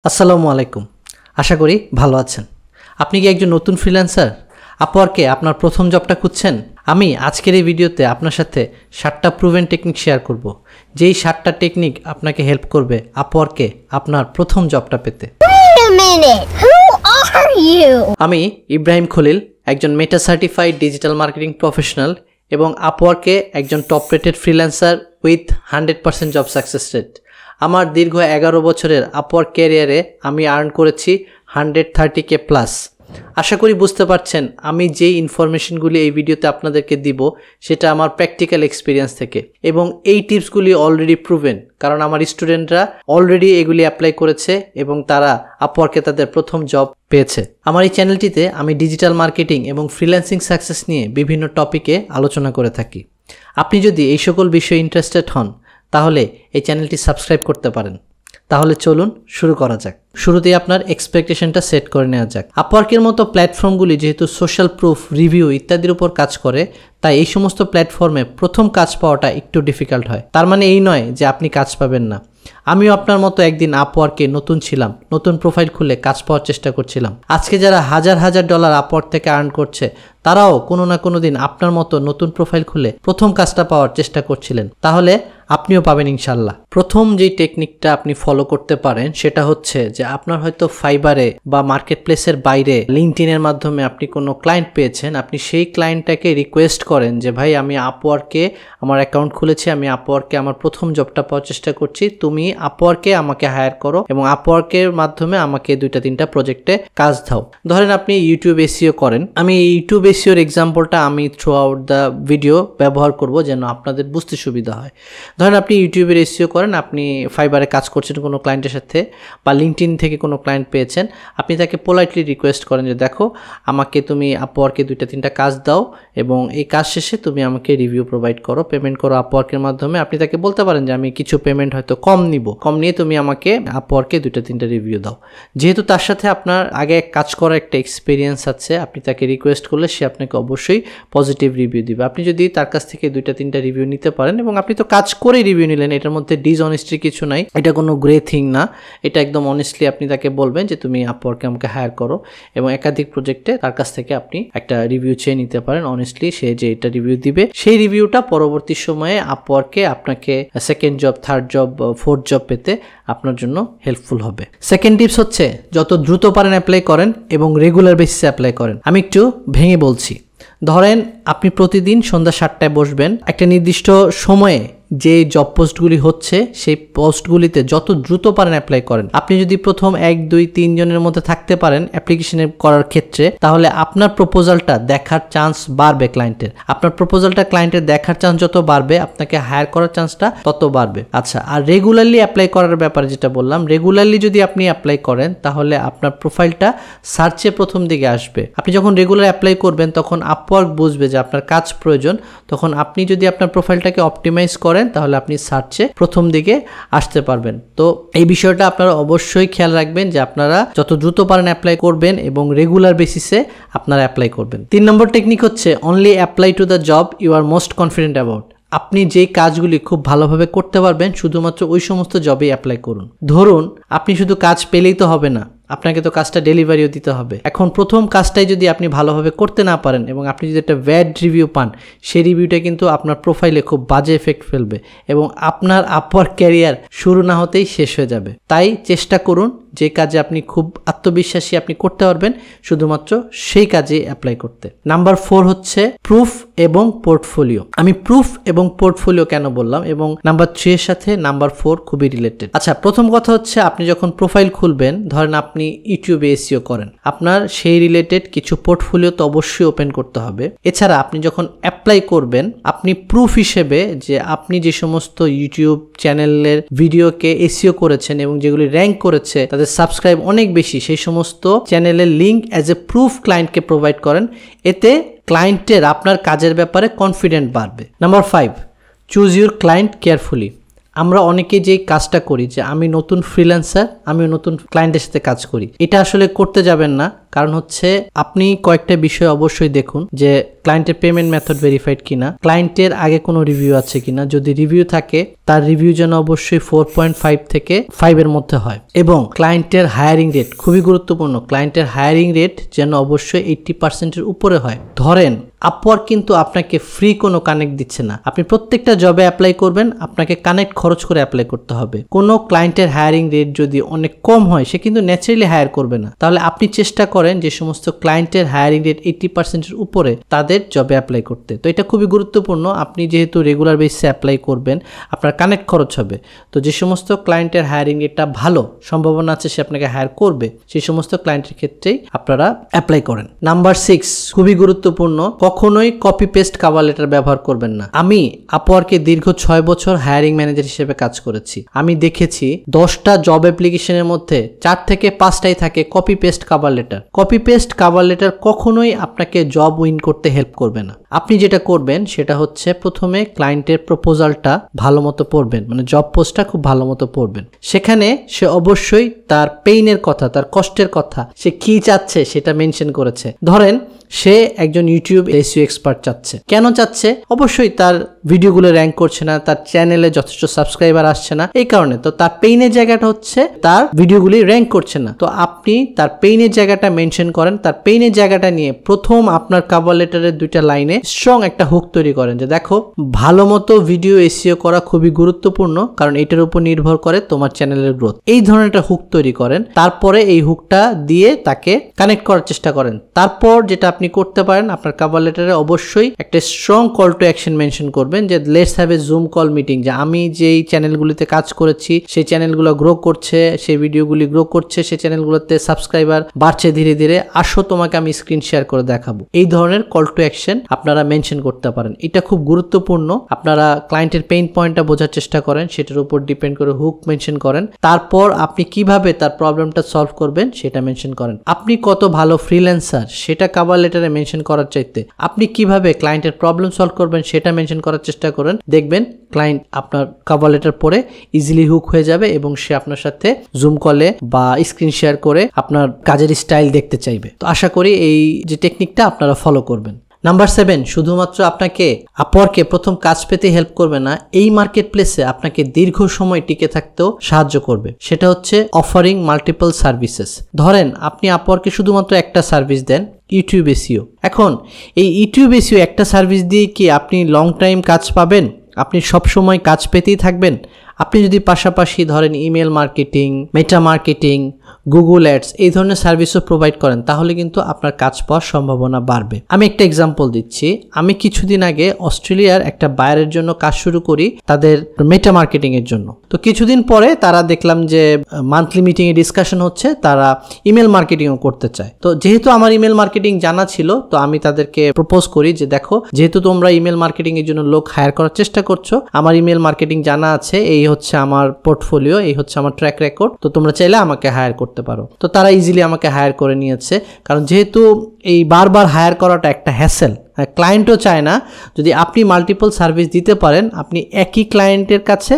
আসসালামু আলাইকুম। আশা করি ভালো আছেন। আপনি কি একজন নতুন ফ্রিল্যান্সার? আপওয়ার্কে আপনার প্রথম জবটা খুঁজছেন? আমি আজকের এই ভিডিওতে আপনার সাথে 7টা প্রুভেন টেকনিক শেয়ার করব, যেই 7টা টেকনিক আপনাকে হেল্প করবে আপওয়ার্কে আপনার প্রথম জবটা পেতে। আমি ইব্রাহিম খলিল, একজন মেটা সার্টিফাইড ডিজিটাল মার্কেটিং প্রফেশনাল এবং আপওয়ার্কে একজন top rated freelancer with 100% job success rate. আমার দীর্ঘ 11 বছরের আপওয়ার্ক ক্যারিয়ারে আমি আর্ন করেছি 130K প্লাস। আশা করি বুঝতে পারছেন আমি যেই ইনফরমেশনগুলি এই ভিডিওতে আপনাদেরকে দিব সেটা আমার প্র্যাকটিক্যাল এক্সপিরিয়েন্স থেকে, এবং এই টিপসগুলি অলরেডি প্রুভেন, কারণ আমার স্টুডেন্টরা অলরেডি এগুলি অ্যাপ্লাই করেছে এবং তারা আপওয়ার্কে তাদের প্রথম জব পেয়েছে। আমার এই চ্যানেলটিতে আমি ডিজিটাল মার্কেটিং এবং ফ্রিল্যান্সিং সাকসেস নিয়ে বিভিন্ন টপিকে আলোচনা করে থাকি। আপনি যদি এই সকল বিষয়ে ইন্টারেস্টেড হন তাহলে এই চ্যানেলটি সাবস্ক্রাইব করতে পারেন। তাহলে চলুন শুরু করা যাক। শুরুতেই আপনার এক্সপেকটেশনটা সেট করে নেওয়া যাক। আপওয়ার্কের মতো প্ল্যাটফর্মগুলি যেহেতু সোশ্যাল প্রুফ, রিভিউ ইত্যাদির উপর কাজ করে, তাই এই সমস্ত প্ল্যাটফর্মে প্রথম কাজ পাওয়াটা একটু ডিফিকাল্ট হয়। তার মানে এই নয় যে আপনি কাজ পাবেন না। আমিও আপনার মতো একদিন আপওয়ার্কে নতুন ছিলাম, নতুন প্রোফাইল খুলে কাজ পাওয়ার চেষ্টা করছিলাম। আজকে যারা হাজার হাজার ডলার আপওয়ার্ক থেকে আর্ন করছে, তারাও কোনো না কোনো দিন আপনার মতো নতুন প্রোফাইল খুলে প্রথম কাজটা পাওয়ার চেষ্টা করছিলেন। তাহলে আপনিও পাবেন ইনশাল্লাহ। প্রথম যেই টেকনিকটা আপনি ফলো করতে পারেন সেটা হচ্ছে যে আপনার হয়তো ফাইবারে বা মার্কেট প্লেসের বাইরে লিঙ্কডইনের মাধ্যমে আপনি কোনো ক্লায়েন্ট পেয়েছেন। আপনি সেই ক্লায়েন্টটাকে রিকোয়েস্ট করেন যে ভাই, আমি আপওয়ার্কে আমার অ্যাকাউন্ট খুলেছি, আমি আপওয়ার্কে আমার প্রথম জবটা পাওয়ার চেষ্টা করছি, তুমি আপওয়ার্কে আমাকে হায়ার করো এবং আপওয়ার্কের মাধ্যমে আমাকে 2-3টা প্রজেক্টে কাজ দাও। ধরেন আপনি ইউটিউব এসইও করেন। আমি ইউটিউব এসইওর এক্সাম্পলটা আমি থ্রু আউট দ্য ভিডিও ব্যবহার করব যেন আপনাদের বুঝতে সুবিধা হয়। ধরেন আপনি ইউটিউবের এসইও করেন, আপনি ফাইবারে কাজ করছেন কোনো ক্লায়েন্টের সাথে বা লিঙ্কডইন থেকে কোনো ক্লায়েন্ট পেয়েছেন। আপনি তাকে পোলাইটলি রিকোয়েস্ট করেন যে দেখো, আমাকে তুমি আপওয়ার্কে 2-3টা কাজ দাও এবং এই কাজ শেষে তুমি আমাকে রিভিউ প্রোভাইড করো, পেমেন্ট করো আপওয়ার্কের মাধ্যমে। আপনি তাকে বলতে পারেন যে আমি কিছু পেমেন্ট হয়তো কম নিয়ে তুমি আমাকে আপওয়ার্কে 2-3টা রিভিউ দাও। যেহেতু তার সাথে আপনার আগে কাজ করার একটা এক্সপিরিয়েন্স আছে, আপনি তাকে রিকোয়েস্ট করলে সে আপনাকে অবশ্যই পজিটিভ রিভিউ দিবে। আপনি যদি তার কাছ থেকে 2-3টা রিভিউ নিতে পারেন এবং আপনি তো কাজ করে রিভিউ নিলেন, এটার মধ্যে ডিসঅনেস্টির কিছু নাই, এটা কোনো গ্রে থিং না। এটা একদম অনেস্টলি আপনি তাকে বলবেন যে তুমি আপওয়ার্কে আমাকে হায়ার করো এবং একাধিক প্রজেক্টে তার কাছ থেকে আপনি একটা রিভিউ চেয়ে নিতে পারেন। অনেস্টলি সে যে এটা রিভিউ দিবে, সেই রিভিউটা পরবর্তী সময়ে আপওয়ার্কে আপনাকে second job, third job, fourth job পেতে আপনার জন্য হেল্পফুল হবে। সেকেন্ড টিপস হচ্ছে যত দ্রুত পারেন অ্যাপ্লাই করেন এবং রেগুলার বেসিসে অ্যাপ্লাই করেন। আমি একটু ভেঙে বলছি। ধরেন আপনি প্রতিদিন সন্ধ্যা 7টায় বসবেন, একটা নির্দিষ্ট সময়ে যে জব পোস্টগুলি হচ্ছে সেই পোস্টগুলিতে যত দ্রুত পারেন অ্যাপ্লাই করেন। আপনি যদি প্রথম 1-2-3 জনের মধ্যে থাকতে পারেন অ্যাপ্লিকেশনে করার ক্ষেত্রে, তাহলে আপনার প্রপোজালটা দেখার চান্স বাড়বে ক্লায়েন্টের। আপনার প্রপোজালটা ক্লায়েন্টের দেখার চান্স যত বাড়বে, আপনাকে হায়ার করার চান্সটা তত বাড়বে। আচ্ছা, আর রেগুলারলি অ্যাপ্লাই করার ব্যাপারে যেটা বললাম, রেগুলারলি যদি আপনি অ্যাপ্লাই করেন তাহলে আপনার প্রোফাইলটা সার্চে প্রথম দিকে আসবে। আপনি যখন রেগুলার অ্যাপ্লাই করবেন তখন আপওয়ার্ক বুঝবে যে আপনার কাজ প্রয়োজন, তখন আপনি যদি আপনার প্রোফাইলটাকে অপটিমাইজ করেন তাহলে আপনি সার্চে প্রথম দিকে আসতে পারবেন। তো এই বিষয়টা আপনারা অবশ্যই খেয়াল রাখবেন যে আপনারা যত দ্রুত পারেন অ্যাপ্লাই করবেন এবং রেগুলার বেসিসে আপনারা অ্যাপ্লাই করবেন। 3 নম্বর টেকনিক হচ্ছে only apply to the job you are most confident about. আপনি যেই কাজগুলি খুব ভালোভাবে করতে পারবেন শুধুমাত্র ওই সমস্ত জবে অ্যাপ্লাই করুন। ধরুন আপনি শুধু কাজ পেলেই তো হবে না, আপনাকে তো কাজটা ডেলিভারিও দিতে হবে। এখন প্রথম কাজটাই যদি আপনি ভালোভাবে করতে না পারেন এবং আপনি যদি একটা ব্যাড রিভিউ পান, সেই রিভিউটা কিন্তু আপনার প্রোফাইলে খুব বাজে এফেক্ট ফেলবে এবং আপনার আপওয়ার্ক ক্যারিয়ার শুরু না হতেই শেষ হয়ে যাবে। তাই চেষ্টা করুন যে কাজে আপনি খুব আত্মবিশ্বাসী আপনি করতে পারবেন শুধুমাত্র সেই কাজে অ্যাপ্লাই করতে। নাম্বার 4 হচ্ছে প্রুফ এবং পোর্টফোলিও। আমি প্রুফ এবং পোর্টফোলিও কেন বললাম এবং নাম্বার 3 এর সাথে নাম্বার 4 খুবই রিলেটেড। আচ্ছা, প্রথম কথা হচ্ছে আপনি যখন প্রোফাইল খুলবেন, ধরেন আপনি ইউটিউবে এসইও করেন, আপনার সেই রিলেটেড কিছু পোর্টফোলিও তো অবশ্যই ওপেন করতে হবে। এছাড়া আপনি যখন অ্যাপ্লাই করবেন, আপনি প্রুফ হিসেবে যে আপনি যে সমস্ত ইউটিউব চ্যানেলের ভিডিওকে এসইও করেছেন এবং যেগুলি র্যাঙ্ক করেছে, তাদের সাবস্ক্রাইব অনেক বেশি, সেই সমস্ত চ্যানেলের লিঙ্ক অ্যাজ এ প্রুফ ক্লায়েন্টকে প্রোভাইড করেন। এতে ক্লায়েন্টের আপনার কাজের ব্যাপারে কনফিডেন্ট বাড়বে। Number 5, choose your client carefully. আমরা অনেকে যে কাজটা করি যে আমি নতুন ফ্রিল্যান্সার, আমি নতুন ক্লায়েন্টের সাথে কাজ করি, এটা আসলে করতে যাবেন না। কারণ হচ্ছে আপনি কয়েকটা বিষয় অবশ্যই দেখুন যে ক্লায়েন্টের পেমেন্ট মেথড ভেরিফাইড কিনা, ক্লায়েন্টের আগে কোনো রিভিউ আছে কিনা, যদি রিভিউ থাকে তার রিভিউ যেন অবশ্যই 4.5 থেকে 5 এর মধ্যে হয়, এবং ক্লায়েন্টের হায়ারিং রেট খুবই গুরুত্বপূর্ণ, ক্লায়েন্টের হায়ারিং রেট যেন অবশ্যই 80% এর উপরে হয়। ধরেন আপওয়ার্ক কিন্তু আপনাকে ফ্রি কোনো কানেক্ট দিচ্ছে না, আপনি প্রত্যেকটা জবে অ্যাপ্লাই করবেন আপনাকে কানেক্ট খরচ করে অ্যাপ্লাই করতে হবে। কোনো ক্লায়েন্টের হায়ারিং রেট যদি অনেক কম হয় সে কিন্তু ন্যাচারালি হায়ার করবে না, তাহলে আপনি চেষ্টা করেন যে সমস্ত ক্লায়েন্টের হায়ারিং রেট 80% এর উপরে তাদের জবে অ্যাপ্লাই করতে। তো এটা খুবই গুরুত্বপূর্ণ, আপনি যেহেতু রেগুলার বেসিসে অ্যাপ্লাই করবেন আপনার কানেক্ট খরচ হবে, তো যে সমস্ত ক্লায়েন্টের হায়ারিং রেটটা ভালো, সম্ভাবনা আছে সে আপনাকে হায়ার করবে, সেই সমস্ত ক্লায়েন্টের ক্ষেত্রেই আপনারা অ্যাপ্লাই করেন। নাম্বার 6 খুবই গুরুত্বপূর্ণ, কখনোই কপি পেস্ট কভার লেটার ব্যবহার করবেন না। আমি আপওয়ার্কে দীর্ঘ 6 বছর হায়ারিং ম্যানেজার হিসেবে কাজ করেছি, আমি দেখেছি 10টা জব অ্যাপ্লিকেশনের মধ্যে 4 থেকে 5টাই থাকে copy paste cover letter. Copy paste cover letter কখনোই আপনাকে জব উইন করতে হেল্প করবে না। আপনি যেটা করবেন সেটা হচ্ছে প্রথমে ক্লায়েন্টের প্রপোজালটা ভালো মতো পড়বেন, মানে জব পোস্টটা খুব ভালো মতো পড়বেন, সেখানে সে অবশ্যই তার পেইনের কথা, তার কষ্টের কথা, সে কি চাচ্ছে সেটা মেনশন করেছে। ধরেন সে একজন ইউটিউব এসইও এক্সপার্ট চাচ্ছে, কেন চাচ্ছে? অবশ্যই তার ভিডিওগুলো র্যাঙ্ক করছে না, তার চ্যানেলে যথেষ্ট সাবস্ক্রাইবার আসছে না, এই কারণে। তো তার পেইনের জায়গাটা হচ্ছে তার ভিডিওগুলি র্যাঙ্ক করছে না, তো আপনি তার পেইনের জায়গাটা মেনশন করেন, তার পেইনের জায়গাটা নিয়ে প্রথম আপনার কভার লেটারের 2টা লাইনে স্ট্রং একটা হুক তৈরি করেন যে দেখো ভালো মতো ভিডিও এসইও করা খুবই গুরুত্বপূর্ণ, কারণ এটার উপর নির্ভর করে তোমার চ্যানেলের গ্রোথ। এই ধরনের একটা হুক তৈরি করেন, তারপরে এই হুকটা দিয়ে তাকে কানেক্ট করার চেষ্টা করেন। তারপর যেটা আপনি করতে পারেন, আপনার কভার লেটারে অবশ্যই একটা strong call to action mention করবেন যে let's have a zoom call meeting, যে আমি যেই চ্যানেলগুলিতে কাজ করেছি সেই চ্যানেলগুলো গ্রো করছে, সেই ভিডিওগুলি গ্রো করছে, সেই চ্যানেলগুলোতে সাবস্ক্রাইবার বাড়ছে ধীরে ধীরে, আসো তোমাকে আমি স্ক্রিন শেয়ার করে দেখাবো। এই ধরনের কল টু অ্যাকশন আপনারা মেনশন করতে পারেন, এটা খুব গুরুত্বপূর্ণ। আপনারা ক্লায়েন্টের পেইন পয়েন্টটা বোঝার চেষ্টা করেন, সেটার উপর ডিপেন্ড করে হুক মেনশন করেন, তারপর আপনি কিভাবে তার প্রবলেমটা সলভ করবেন সেটা মেনশন করেন। আপনি কত ভালো ফ্রিল্যান্সার সেটা কভার লেটারে মেনশন করার চাইতে আপনি কিভাবে ক্লায়েন্টের প্রবলেম সলভ করবেন সেটা মেনশন করার চেষ্টা করেন, দেখবেন ক্লায়েন্ট আপনার কভার লেটার পড়ে ইজিলি হুক হয়ে যাবে এবং সে আপনার সাথে জুম কলে বা স্ক্রিন শেয়ার করে আপনার কাজের স্টাইল দেখতে চাইবে। তো আশা করি এই যে টেকনিকটা আপনারা ফলো করবেন। নাম্বার 7 শুধুমাত্র আপনাকে আপওয়ার্কে প্রথম কাজ পেতে হেল্প করবে না, এই মার্কেট প্লেসে আপনাকে দীর্ঘ সময় টিকে থাকতেও সাহায্য করবে, সেটা হচ্ছে অফারিং মাল্টিপল সার্ভিসেস। ধরেন আপনি আপওয়ার্কে শুধুমাত্র একটা সার্ভিস দেন, ইউটিউব এসইও। এখন এই ইউটিউব এসইও একটা সার্ভিস দিয়ে কি আপনি লং টাইম কাজ পাবেন? আপনি সব সময় কাজ পেতেই থাকবেন? আপনি যদি পাশাপাশি ধরেন ইমেল মার্কেটিং, মেটা মার্কেটিং, গুগল অ্যাডস এই ধরনের সার্ভিসও প্রোভাইড করেন, তাহলে কিন্তু আপনার কাজ পাওয়ার সম্ভাবনা বাড়বে। আমি একটা এক্সাম্পল দিচ্ছি, আমি কিছুদিন আগে অস্ট্রেলিয়ার একটা বায়ারের জন্য কাজ শুরু করি তাদের মেটা মার্কেটিং এর জন্য। তো কিছুদিন পরে তারা দেখলাম যে মান্থলি মিটিং এ ডিসকাশন হচ্ছে, তারা ইমেল মার্কেটিংও করতে চায়। তো যেহেতু আমার ইমেল মার্কেটিং জানা ছিল, তো আমি তাদেরকে প্রপোজ করি যে দেখো যেহেতু তোমরা ইমেল মার্কেটিং এর জন্য লোক হায়ার করার চেষ্টা করছো, আমার ইমেল মার্কেটিং জানা আছে, এই হচ্ছে আমার পোর্টফোলিও, এই হচ্ছে আমার ট্র্যাক রেকর্ড, তো তোমরা চাইলে আমাকে হায়ার করতে পারো। তো তারা ইজিলি আমাকে হায়ার করে নিয়েছে, কারণ যেহেতু এই বারবার হায়ার করাটা একটা হ্যাসেল, ক্লায়েন্টও চায় না। যদি আপনি মাল্টিপল সার্ভিস দিতে পারেন, আপনি একই ক্লায়েন্টের কাছে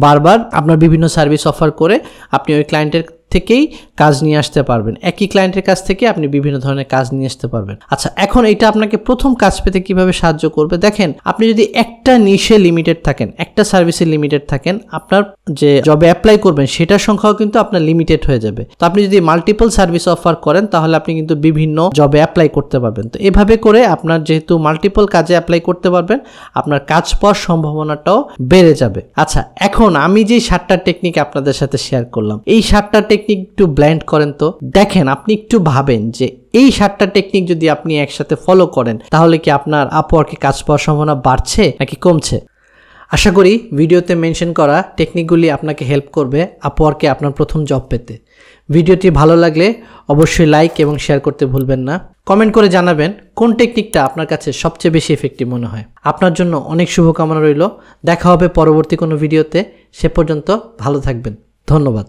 বারবার আপনার বিভিন্ন সার্ভিস অফার করে আপনি ওই ক্লায়েন্টের থেকেই কাজ নিয়ে আসতে পারবেন, একই ক্লায়েন্টের কাছ থেকে আপনি বিভিন্ন ধরনের কাজ নিয়ে আসতে পারবেন। আচ্ছা, এখন এটা আপনাকে প্রথম কাজ পেতে কিভাবে সাহায্য করবে? দেখেন, আপনি যদি একটা নিশে লিমিটেড থাকেন, একটা সার্ভিসে লিমিটেড থাকেন, আপনার যে জবে অ্যাপ্লাই করবেন সেটার সংখ্যাও কিন্তু আপনার লিমিটেড হয়ে যাবে। তো আপনি যদি মাল্টিপল সার্ভিস অফার করেন তাহলে আপনি কিন্তু বিভিন্ন জবে অ্যাপ্লাই করতে পারবেন। তো এভাবে করে আপনার যেহেতু মাল্টিপল কাজে অ্যাপ্লাই করতে পারবেন, আপনার কাজ পাওয়ার সম্ভাবনাটাও বেড়ে যাবে। আচ্ছা, এখন আমি যে 7টা টেকনিক আপনাদের সাথে শেয়ার করলাম, এই 7টা টেকনিক একটু ব্লেন্ড করেন তো, দেখেন আপনি একটু ভাবেন যে এই 7টা টেকনিক যদি আপনি একসাথে ফলো করেন তাহলে কি আপনার আপওয়ার্কে কাজ পাওয়ার সম্ভাবনা বাড়ছে নাকি কমছে? আশা করি ভিডিওতে মেনশন করা টেকনিকগুলি আপনাকে হেল্প করবে আপওয়ার্কে আপনার প্রথম জব পেতে। ভিডিওটি ভালো লাগলে অবশ্যই লাইক এবং শেয়ার করতে ভুলবেন না। কমেন্ট করে জানাবেন কোন টেকনিকটা আপনার কাছে সবচেয়ে বেশি এফেক্টিভ মনে হয়। আপনার জন্য অনেক শুভকামনা রইল। দেখা হবে পরবর্তী কোনো ভিডিওতে। সে পর্যন্ত ভালো থাকবেন। ধন্যবাদ।